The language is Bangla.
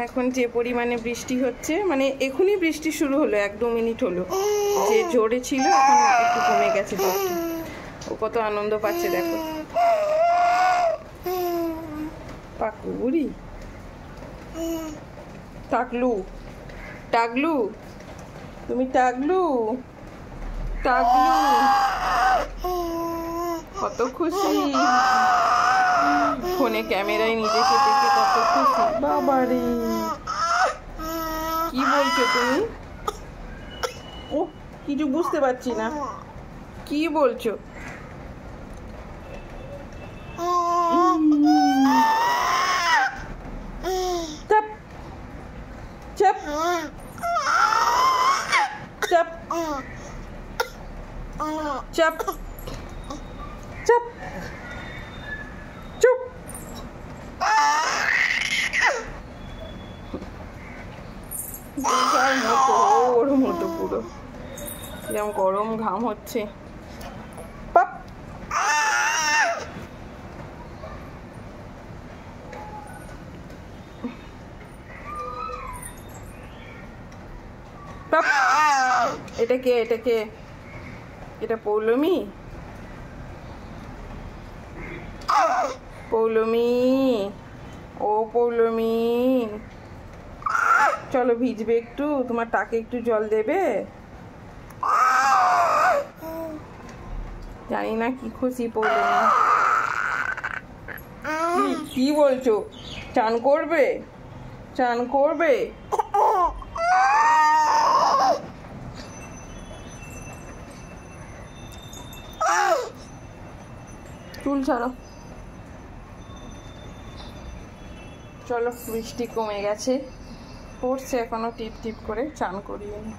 এখন যে পরিমাণে বৃষ্টি হচ্ছে, মানে এখনই বৃষ্টি শুরু হলো, 1-2 মিনিট হলো, যে জোরে ছিল এখন একটু কমে গেছে বৃষ্টি। ও কত আনন্দ পাচ্ছে দেখো। পাকু বুড়ি, টাকলু টাকলু, তুমি টাকলু টাকলু, কত খুশি, ফোনে ক্যামেরায় নিজেকে দেখে কত খুশি। বাবারে, কি বলছো তুমি? ও কিছু বুঝতে পারছি না, কি বলছো? চাপ চাপ চাপ চাপ চাপ চুপ। ওর মতো পুরো যেমন গরম ঘাম হচ্ছে। পাপ পাপ, এটা কে? এটা কে? এটা পৌলমী। পৌলমী, ও পৌলমী, চলো ভিজবে একটু, তোমার টাকে একটু জল দেবে? জানি না কি খুশি পৌলমী। কি বলছো? চান করবে? চান করবে? চুল ছাড়ো। চলো, বৃষ্টি কমে গেছে, পড়ছে এখনো টিপ টিপ করে, চান করিয়ে নি।